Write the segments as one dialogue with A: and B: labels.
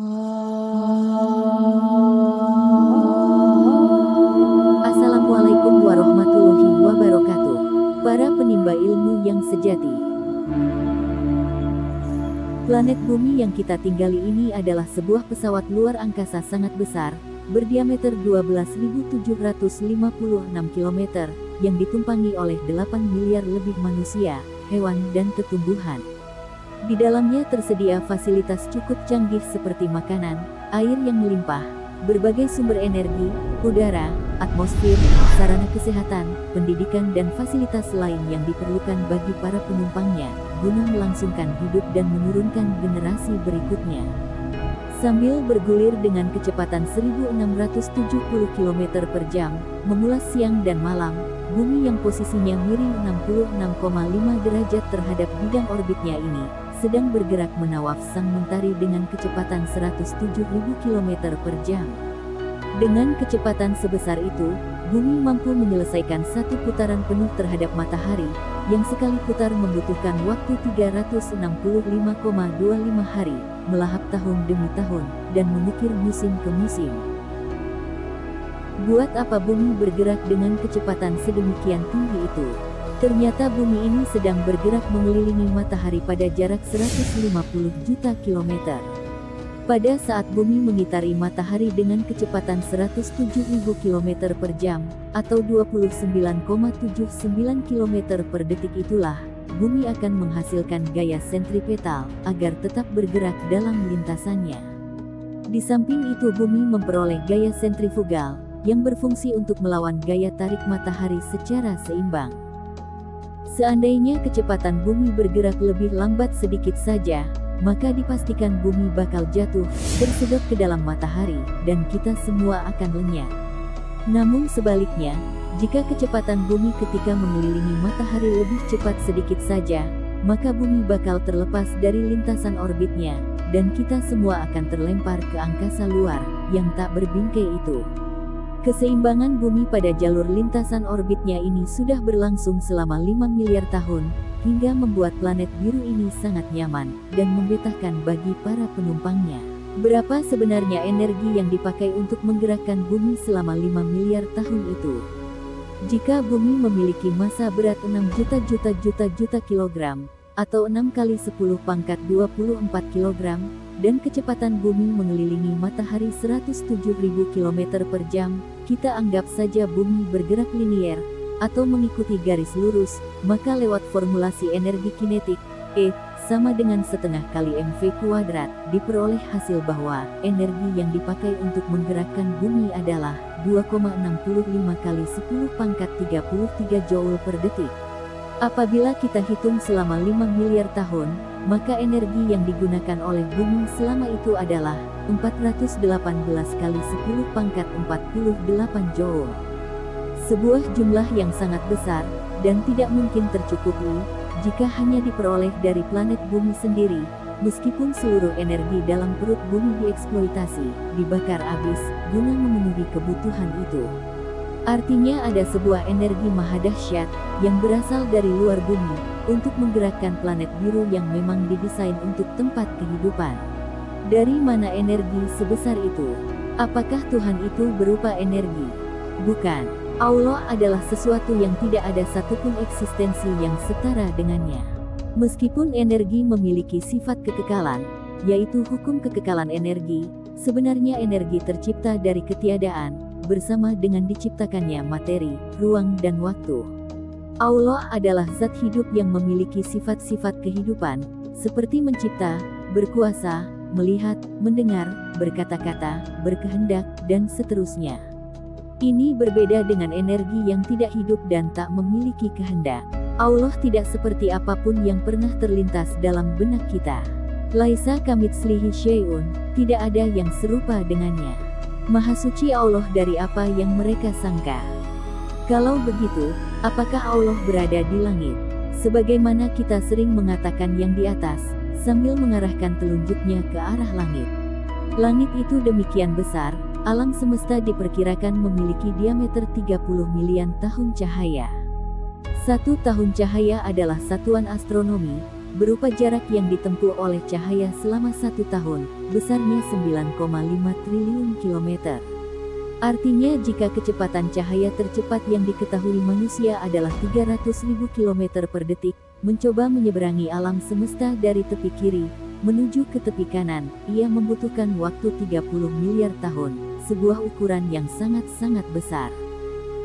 A: Assalamualaikum warahmatullahi wabarakatuh. Para penimba ilmu yang sejati. Planet bumi yang kita tinggali ini adalah sebuah pesawat luar angkasa sangat besar, berdiameter 12.756 km, yang ditumpangi oleh 8 miliar lebih manusia, hewan dan tumbuhan. Di dalamnya tersedia fasilitas cukup canggih seperti makanan, air yang melimpah, berbagai sumber energi, udara, atmosfer, sarana kesehatan, pendidikan dan fasilitas lain yang diperlukan bagi para penumpangnya, guna melangsungkan hidup dan menurunkan generasi berikutnya. Sambil bergulir dengan kecepatan 1670 km per jam, mengulas siang dan malam, bumi yang posisinya miring 66,5 derajat terhadap bidang orbitnya ini, sedang bergerak menawaf sang mentari dengan kecepatan 107.000 km per jam. Dengan kecepatan sebesar itu, bumi mampu menyelesaikan satu putaran penuh terhadap matahari, yang sekali putar membutuhkan waktu 365,25 hari, melahap tahun demi tahun, dan mengukir musim ke musim. Buat apa bumi bergerak dengan kecepatan sedemikian tinggi itu? Ternyata bumi ini sedang bergerak mengelilingi matahari pada jarak 150 juta kilometer. Pada saat bumi mengitari matahari dengan kecepatan 107.000 km per jam, atau 29,79 km per detik itulah, bumi akan menghasilkan gaya sentripetal, agar tetap bergerak dalam lintasannya. Di samping itu bumi memperoleh gaya sentrifugal, yang berfungsi untuk melawan gaya tarik matahari secara seimbang. Seandainya kecepatan bumi bergerak lebih lambat sedikit saja, maka dipastikan bumi bakal jatuh, tersedot ke dalam matahari, dan kita semua akan lenyap. Namun sebaliknya, jika kecepatan bumi ketika mengelilingi matahari lebih cepat sedikit saja, maka bumi bakal terlepas dari lintasan orbitnya, dan kita semua akan terlempar ke angkasa luar, yang tak berbingkai itu. Keseimbangan bumi pada jalur lintasan orbitnya ini sudah berlangsung selama 5 miliar tahun, hingga membuat planet biru ini sangat nyaman, dan membetahkan bagi para penumpangnya. Berapa sebenarnya energi yang dipakai untuk menggerakkan bumi selama 5 miliar tahun itu? Jika bumi memiliki massa berat 6 juta kilogram, atau 6 kali 10 pangkat 24 kilogram, dan kecepatan bumi mengelilingi matahari 107.000 km per jam, kita anggap saja bumi bergerak linier, atau mengikuti garis lurus, maka lewat formulasi energi kinetik, E, sama dengan setengah kali mv kuadrat, diperoleh hasil bahwa, energi yang dipakai untuk menggerakkan bumi adalah, 2,65 kali 10 pangkat 33 joule per detik. Apabila kita hitung selama 5 miliar tahun, maka energi yang digunakan oleh bumi selama itu adalah 418 kali 10 pangkat 48 joule. Sebuah jumlah yang sangat besar, dan tidak mungkin tercukupi, jika hanya diperoleh dari planet bumi sendiri, meskipun seluruh energi dalam perut bumi dieksploitasi, dibakar habis, guna memenuhi kebutuhan itu. Artinya ada sebuah energi maha dahsyat, yang berasal dari luar bumi, untuk menggerakkan planet biru yang memang didesain untuk tempat kehidupan. Dari mana energi sebesar itu? Apakah Tuhan itu berupa energi? Bukan. Allah adalah sesuatu yang tidak ada satupun eksistensi yang setara dengannya. Meskipun energi memiliki sifat kekekalan, yaitu hukum kekekalan energi, sebenarnya energi tercipta dari ketiadaan, bersama dengan diciptakannya materi, ruang dan waktu. Allah adalah zat hidup yang memiliki sifat-sifat kehidupan, seperti mencipta, berkuasa, melihat, mendengar, berkata-kata, berkehendak, dan seterusnya. Ini berbeda dengan energi yang tidak hidup dan tak memiliki kehendak. Allah tidak seperti apapun yang pernah terlintas dalam benak kita. Laisa kamitslihi syai'un, tidak ada yang serupa dengannya. Maha suci Allah dari apa yang mereka sangka. Kalau begitu, apakah Allah berada di langit? Sebagaimana kita sering mengatakan yang di atas, sambil mengarahkan telunjuknya ke arah langit. Langit itu demikian besar, alam semesta diperkirakan memiliki diameter 30 miliar tahun cahaya. Satu tahun cahaya adalah satuan astronomi, berupa jarak yang ditempuh oleh cahaya selama 1 tahun, besarnya 9,5 triliun kilometer. Artinya jika kecepatan cahaya tercepat yang diketahui manusia adalah 300.000 km per detik, mencoba menyeberangi alam semesta dari tepi kiri, menuju ke tepi kanan, ia membutuhkan waktu 30 miliar tahun, sebuah ukuran yang sangat-sangat besar.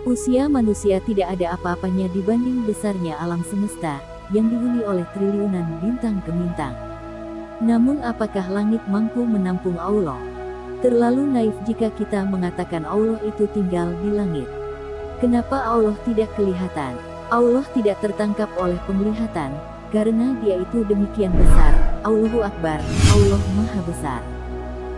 A: Usia manusia tidak ada apa-apanya dibanding besarnya alam semesta, yang dihuni oleh triliunan bintang gemintang. Namun apakah langit mampu menampung Allah? Terlalu naif jika kita mengatakan Allah itu tinggal di langit. Kenapa Allah tidak kelihatan? Allah tidak tertangkap oleh penglihatan, karena Dia itu demikian besar. Allahu Akbar, Allah Maha Besar.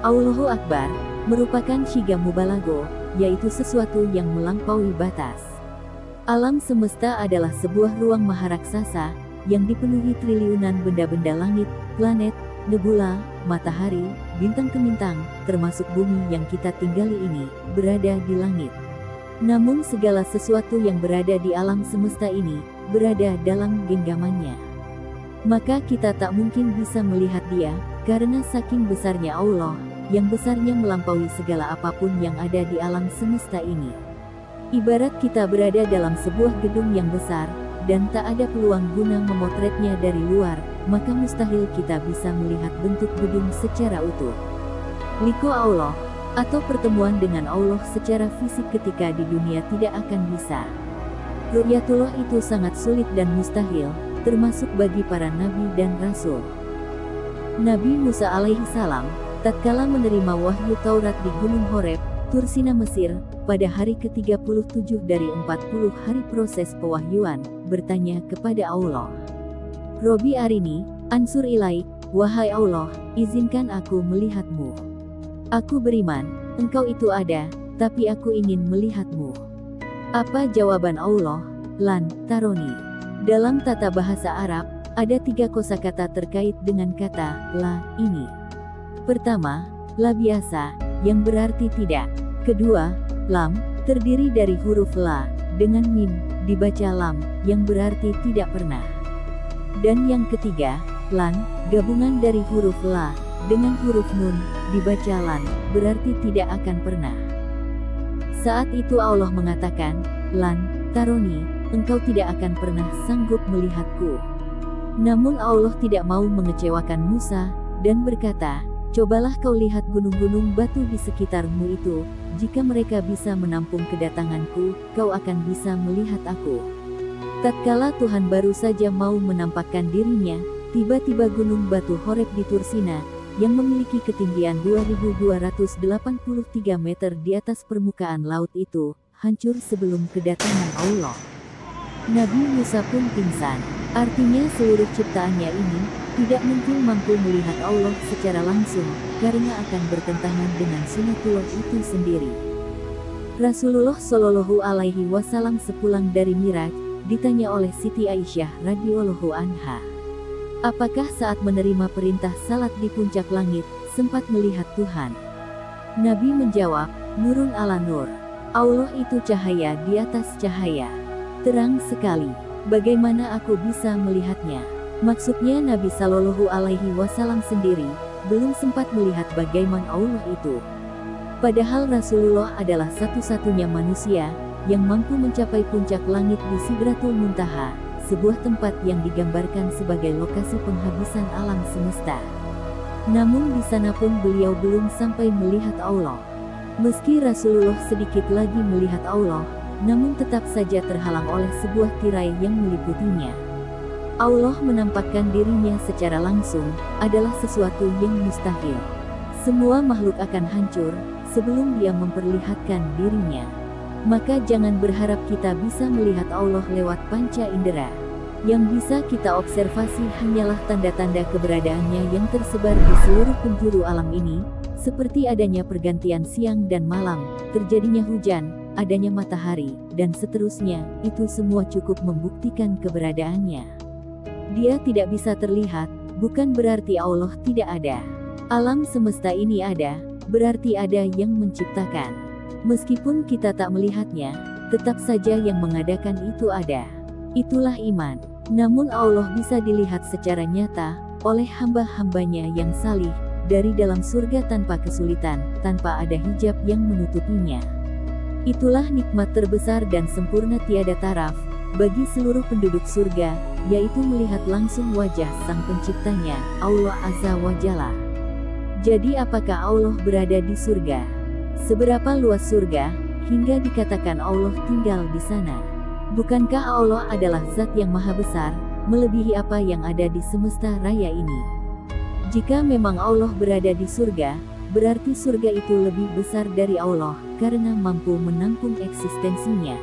A: Allahu Akbar merupakan syiga mubalaghah, yaitu sesuatu yang melampaui batas. Alam semesta adalah sebuah ruang maharaksasa yang dipenuhi triliunan benda-benda langit, planet, nebula, matahari, bintang gemintang, termasuk bumi yang kita tinggali ini, berada di langit. Namun segala sesuatu yang berada di alam semesta ini, berada dalam genggamannya. Maka kita tak mungkin bisa melihat Dia, karena saking besarnya Allah, yang besarnya melampaui segala apapun yang ada di alam semesta ini. Ibarat kita berada dalam sebuah gedung yang besar, dan tak ada peluang guna memotretnya dari luar, maka mustahil kita bisa melihat bentuk gedung secara utuh. Liqa Allah, atau pertemuan dengan Allah secara fisik ketika di dunia tidak akan bisa. Ru'yatullah itu sangat sulit dan mustahil, termasuk bagi para nabi dan rasul. Nabi Musa alaihi salam, tatkala menerima wahyu Taurat di Gunung Horeb, Tur Sina Mesir, pada hari ke-37 dari 40 hari proses pewahyuan, bertanya kepada Allah. Robi arini, ansur ilaik, wahai Allah, izinkan aku melihatmu. Aku beriman, engkau itu ada, tapi aku ingin melihatmu. Apa jawaban Allah? Lan taroni. Dalam tata bahasa Arab, ada 3 kosakata terkait dengan kata la ini. Pertama, la biasa, yang berarti tidak. Kedua, lam, terdiri dari huruf la, dengan mim, dibaca lam, yang berarti tidak pernah. Dan yang ketiga, lan, gabungan dari huruf la, dengan huruf nun, dibaca lan, berarti tidak akan pernah. Saat itu Allah mengatakan, lan, taroni, engkau tidak akan pernah sanggup melihatku. Namun Allah tidak mau mengecewakan Musa, dan berkata, cobalah kau lihat gunung-gunung batu di sekitarmu itu, jika mereka bisa menampung kedatanganku, kau akan bisa melihat aku. Tatkala Tuhan baru saja mau menampakkan dirinya, tiba-tiba gunung batu Horeb di Tur Sina, yang memiliki ketinggian 2283 meter di atas permukaan laut itu, hancur sebelum kedatangan Allah. Nabi Musa pun pingsan, artinya seluruh ciptaannya ini, tidak mungkin mampu melihat Allah secara langsung, karena akan bertentangan dengan sunatullah itu sendiri. Rasulullah Shallallahu Alaihi Wasallam sepulang dari Miraj, ditanya oleh Siti Aisyah radhiyallahu anha, apakah saat menerima perintah salat di puncak langit, sempat melihat Tuhan? Nabi menjawab, nurun ala nur. Allah itu cahaya di atas cahaya. Terang sekali. Bagaimana aku bisa melihatnya? Maksudnya Nabi Shallallahu Alaihi Wasallam sendiri belum sempat melihat bagaimana Allah itu. Padahal Rasulullah adalah satu-satunya manusia yang mampu mencapai puncak langit di Sidratul Muntaha, sebuah tempat yang digambarkan sebagai lokasi penghabisan alam semesta. Namun di sana pun beliau belum sampai melihat Allah. Meski Rasulullah sedikit lagi melihat Allah, namun tetap saja terhalang oleh sebuah tirai yang meliputinya. Allah menampakkan dirinya secara langsung, adalah sesuatu yang mustahil. Semua makhluk akan hancur, sebelum Dia memperlihatkan dirinya. Maka jangan berharap kita bisa melihat Allah lewat panca indera. Yang bisa kita observasi hanyalah tanda-tanda keberadaannya yang tersebar di seluruh penjuru alam ini, seperti adanya pergantian siang dan malam, terjadinya hujan, adanya matahari, dan seterusnya. Itu semua cukup membuktikan keberadaannya. Dia tidak bisa terlihat, bukan berarti Allah tidak ada. Alam semesta ini ada, berarti ada yang menciptakan. Meskipun kita tak melihatnya, tetap saja yang mengadakan itu ada. Itulah iman. Namun Allah bisa dilihat secara nyata oleh hamba-hambanya yang salih dari dalam surga tanpa kesulitan, tanpa ada hijab yang menutupinya. Itulah nikmat terbesar dan sempurna tiada taraf bagi seluruh penduduk surga, yaitu melihat langsung wajah Sang Penciptanya, Allah Azza wa Jalla. Jadi apakah Allah berada di surga? Seberapa luas surga, hingga dikatakan Allah tinggal di sana? Bukankah Allah adalah zat yang maha besar, melebihi apa yang ada di semesta raya ini? Jika memang Allah berada di surga, berarti surga itu lebih besar dari Allah, karena mampu menampung eksistensinya.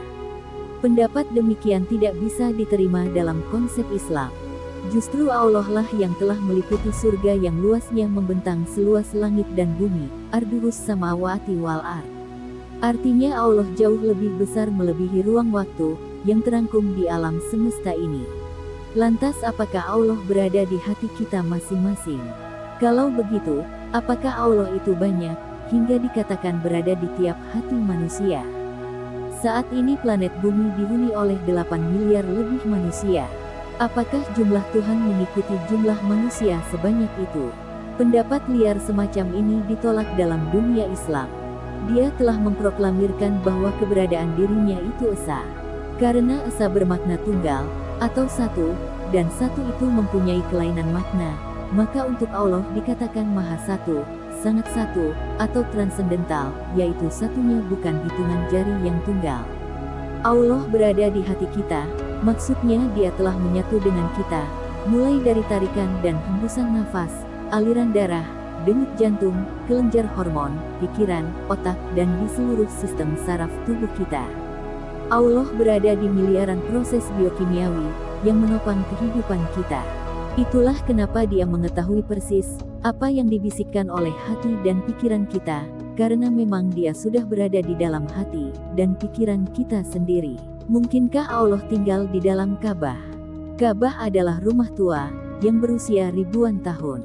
A: Pendapat demikian tidak bisa diterima dalam konsep Islam. Justru Allah lah yang telah meliputi surga yang luasnya membentang seluas langit dan bumi, arduhus samawati wal ard. Artinya Allah jauh lebih besar melebihi ruang waktu yang terangkum di alam semesta ini. Lantas apakah Allah berada di hati kita masing-masing? Kalau begitu, apakah Allah itu banyak, hingga dikatakan berada di tiap hati manusia? Saat ini planet bumi dihuni oleh 8 miliar lebih manusia. Apakah jumlah Tuhan mengikuti jumlah manusia sebanyak itu? Pendapat liar semacam ini ditolak dalam dunia Islam. Dia telah memproklamirkan bahwa keberadaan dirinya itu esa. Karena esa bermakna tunggal, atau satu, dan satu itu mempunyai kelainan makna, maka untuk Allah dikatakan maha satu, sangat satu, atau transendental, yaitu satunya bukan hitungan jari yang tunggal. Allah berada di hati kita, maksudnya Dia telah menyatu dengan kita, mulai dari tarikan dan hembusan nafas, aliran darah, denyut jantung, kelenjar hormon, pikiran, otak, dan di seluruh sistem saraf tubuh kita. Allah berada di miliaran proses biokimiawi yang menopang kehidupan kita. Itulah kenapa Dia mengetahui persis apa yang dibisikkan oleh hati dan pikiran kita, karena memang Dia sudah berada di dalam hati dan pikiran kita sendiri. Mungkinkah Allah tinggal di dalam Ka'bah? Ka'bah adalah rumah tua yang berusia ribuan tahun.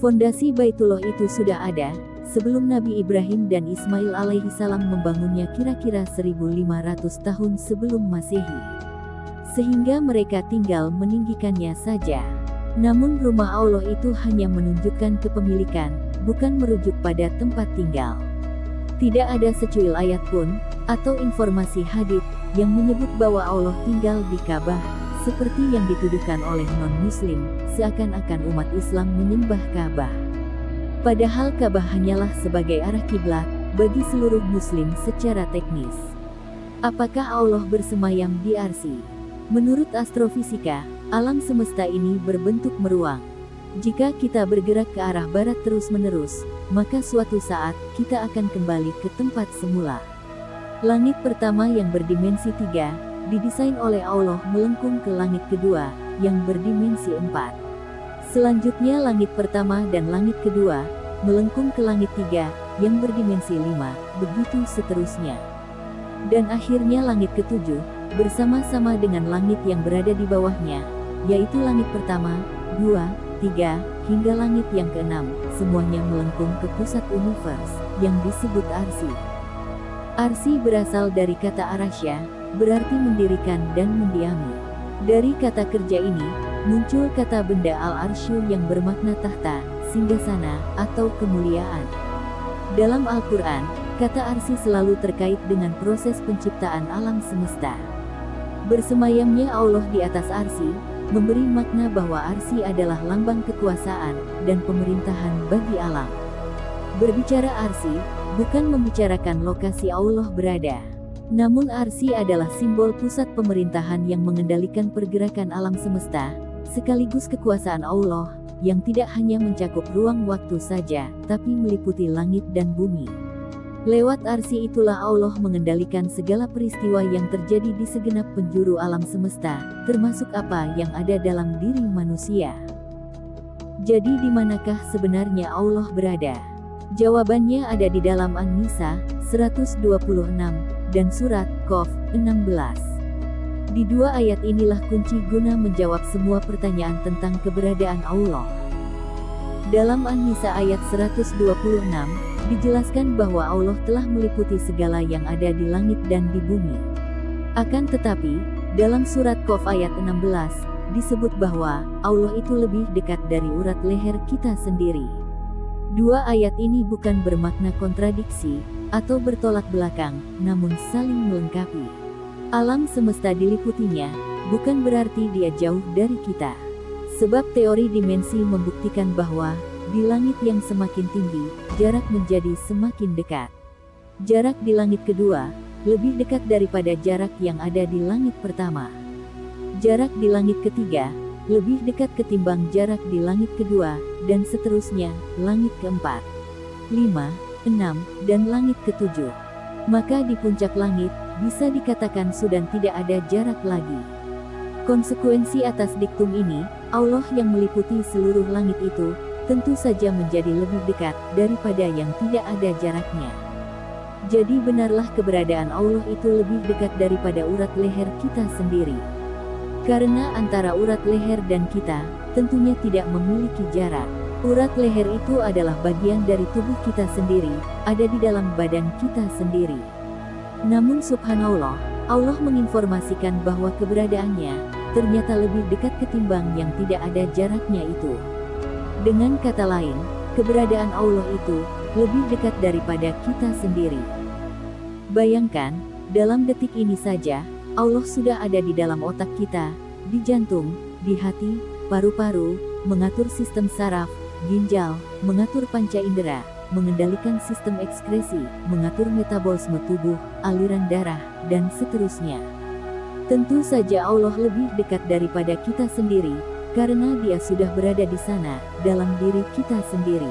A: Fondasi Baitullah itu sudah ada sebelum Nabi Ibrahim dan Ismail alaihi salam membangunnya kira-kira 1500 tahun sebelum Masehi. Sehingga mereka tinggal meninggikannya saja. Namun rumah Allah itu hanya menunjukkan kepemilikan, bukan merujuk pada tempat tinggal. Tidak ada secuil ayat pun, atau informasi hadits, yang menyebut bahwa Allah tinggal di Ka'bah, seperti yang dituduhkan oleh non-muslim, seakan-akan umat Islam menyembah Ka'bah. Padahal Ka'bah hanyalah sebagai arah kiblat bagi seluruh muslim secara teknis. Apakah Allah bersemayam di Arsy? Menurut astrofisika, alam semesta ini berbentuk meruang. Jika kita bergerak ke arah barat terus-menerus, maka suatu saat kita akan kembali ke tempat semula. Langit pertama yang berdimensi 3, didesain oleh Allah melengkung ke langit kedua, yang berdimensi 4. Selanjutnya langit pertama dan langit kedua, melengkung ke langit 3, yang berdimensi 5, begitu seterusnya. Dan akhirnya langit ketujuh, bersama-sama dengan langit yang berada di bawahnya, yaitu langit pertama, 2, 3, hingga langit yang keenam, semuanya melengkung ke pusat univers, yang disebut Arsy. Arsy berasal dari kata arasya, berarti mendirikan dan mendiami. Dari kata kerja ini, muncul kata benda al-arsyu yang bermakna tahta, singgasana, atau kemuliaan. Dalam Al-Quran, kata Arsy selalu terkait dengan proses penciptaan alam semesta. Bersemayamnya Allah di atas Arsy, memberi makna bahwa Arsy adalah lambang kekuasaan dan pemerintahan bagi alam. Berbicara Arsy, bukan membicarakan lokasi Allah berada. Namun Arsy adalah simbol pusat pemerintahan yang mengendalikan pergerakan alam semesta, sekaligus kekuasaan Allah, yang tidak hanya mencakup ruang waktu saja, tapi meliputi langit dan bumi. Lewat Arsy itulah Allah mengendalikan segala peristiwa yang terjadi di segenap penjuru alam semesta, termasuk apa yang ada dalam diri manusia. Jadi di manakah sebenarnya Allah berada? Jawabannya ada di dalam An-Nisa 126 dan surat Qaf 16. Di dua ayat inilah kunci guna menjawab semua pertanyaan tentang keberadaan Allah. Dalam An-Nisa ayat 126, dijelaskan bahwa Allah telah meliputi segala yang ada di langit dan di bumi. Akan tetapi, dalam surat Qaf ayat 16, disebut bahwa Allah itu lebih dekat dari urat leher kita sendiri. Dua ayat ini bukan bermakna kontradiksi atau bertolak belakang, namun saling melengkapi. Alam semesta diliputinya, bukan berarti dia jauh dari kita. Sebab teori dimensi membuktikan bahwa di langit yang semakin tinggi, jarak menjadi semakin dekat. Jarak di langit kedua lebih dekat daripada jarak yang ada di langit pertama. Jarak di langit ketiga lebih dekat ketimbang jarak di langit kedua, dan seterusnya, langit keempat, 5, 6, dan langit ketujuh. Maka di puncak langit, bisa dikatakan sudah tidak ada jarak lagi. Konsekuensi atas diktum ini, Allah yang meliputi seluruh langit itu, tentu saja menjadi lebih dekat daripada yang tidak ada jaraknya. Jadi benarlah keberadaan Allah itu lebih dekat daripada urat leher kita sendiri. Karena antara urat leher dan kita, tentunya tidak memiliki jarak. Urat leher itu adalah bagian dari tubuh kita sendiri, ada di dalam badan kita sendiri. Namun subhanallah, Allah menginformasikan bahwa keberadaannya ternyata lebih dekat ketimbang yang tidak ada jaraknya itu. Dengan kata lain, keberadaan Allah itu lebih dekat daripada kita sendiri. Bayangkan, dalam detik ini saja, Allah sudah ada di dalam otak kita, di jantung, di hati, paru-paru, mengatur sistem saraf, ginjal, mengatur panca indera, mengendalikan sistem ekskresi, mengatur metabolisme tubuh, aliran darah, dan seterusnya. Tentu saja Allah lebih dekat daripada kita sendiri, karena Dia sudah berada di sana, dalam diri kita sendiri.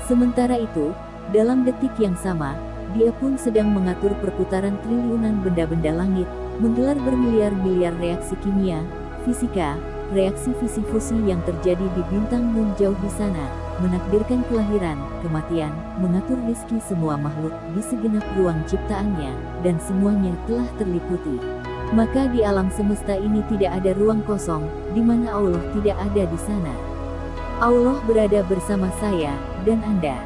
A: Sementara itu, dalam detik yang sama, Dia pun sedang mengatur perputaran triliunan benda-benda langit, menggelar bermiliar-miliar reaksi kimia, fisika, reaksi fisi-fusi yang terjadi di bintang nun jauh di sana, menakdirkan kelahiran, kematian, mengatur rizki semua makhluk di segenap ruang ciptaannya, dan semuanya telah terliputi. Maka di alam semesta ini tidak ada ruang kosong, di mana Allah tidak ada di sana. Allah berada bersama saya, dan Anda.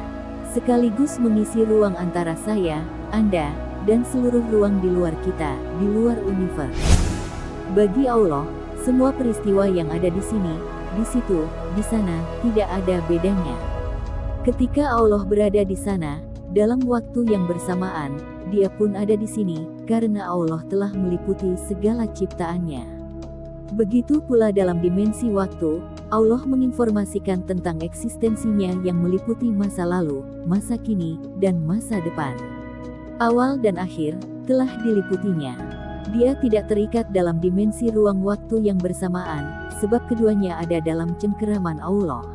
A: Sekaligus mengisi ruang antara saya, Anda, dan seluruh ruang di luar kita, di luar universe. Bagi Allah, semua peristiwa yang ada di sini, di situ, di sana, tidak ada bedanya. Ketika Allah berada di sana, dalam waktu yang bersamaan, Dia pun ada di sini, karena Allah telah meliputi segala ciptaannya. Begitu pula dalam dimensi waktu, Allah menginformasikan tentang eksistensinya yang meliputi masa lalu, masa kini, dan masa depan. Awal dan akhir telah diliputinya. Dia tidak terikat dalam dimensi ruang waktu yang bersamaan, sebab keduanya ada dalam cengkeraman Allah.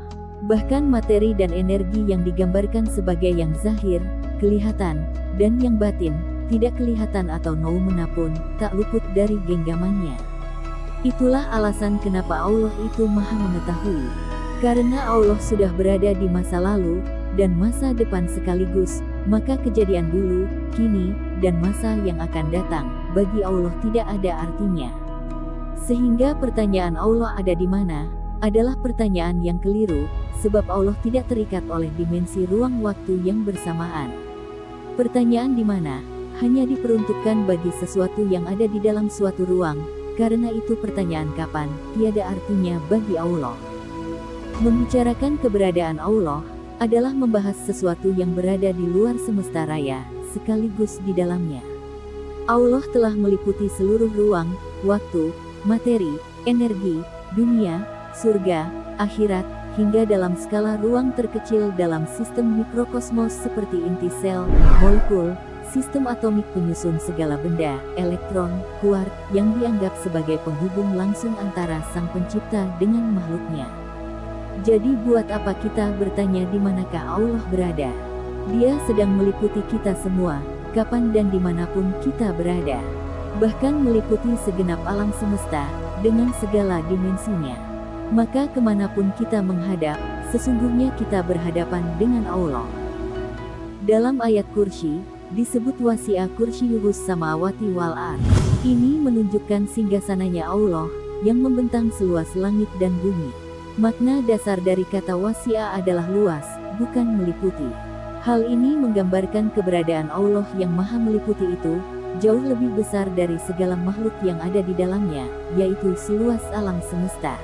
A: Bahkan materi dan energi yang digambarkan sebagai yang zahir, kelihatan, dan yang batin, tidak kelihatan atau noumena pun, tak luput dari genggamannya. Itulah alasan kenapa Allah itu maha mengetahui. Karena Allah sudah berada di masa lalu, dan masa depan sekaligus, maka kejadian dulu, kini, dan masa yang akan datang, bagi Allah tidak ada artinya. Sehingga pertanyaan Allah ada di mana, adalah pertanyaan yang keliru, sebab Allah tidak terikat oleh dimensi ruang waktu yang bersamaan. Pertanyaan di mana, hanya diperuntukkan bagi sesuatu yang ada di dalam suatu ruang, karena itu pertanyaan kapan, tiada artinya bagi Allah. Membicarakan keberadaan Allah, adalah membahas sesuatu yang berada di luar semesta raya, sekaligus di dalamnya. Allah telah meliputi seluruh ruang, waktu, materi, energi, dunia, surga, akhirat, hingga dalam skala ruang terkecil dalam sistem mikrokosmos seperti inti sel, molekul, sistem atomik penyusun segala benda, elektron, kuart, yang dianggap sebagai penghubung langsung antara Sang Pencipta dengan makhluknya. Jadi buat apa kita bertanya di manakah Allah berada? Dia sedang meliputi kita semua, kapan dan dimanapun kita berada. Bahkan meliputi segenap alam semesta, dengan segala dimensinya. Maka kemanapun kita menghadap, sesungguhnya kita berhadapan dengan Allah. Dalam ayat Kursy, disebut wasi'a kursiyyuhus samawati wal ardh. Ini menunjukkan singgasananya Allah, yang membentang seluas langit dan bumi. Makna dasar dari kata wasi'a adalah luas, bukan meliputi. Hal ini menggambarkan keberadaan Allah yang maha meliputi itu, jauh lebih besar dari segala makhluk yang ada di dalamnya, yaitu seluas alam semesta.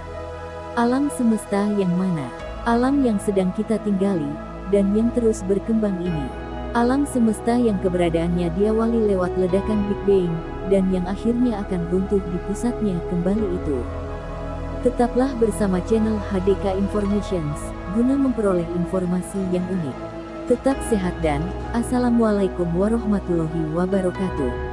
A: Alam semesta yang mana? Alam yang sedang kita tinggali, dan yang terus berkembang ini. Alam semesta yang keberadaannya diawali lewat ledakan Big Bang, dan yang akhirnya akan runtuh di pusatnya kembali itu. Tetaplah bersama channel HDK Informations, guna memperoleh informasi yang unik. Tetap sehat dan Assalamualaikum warahmatullahi wabarakatuh.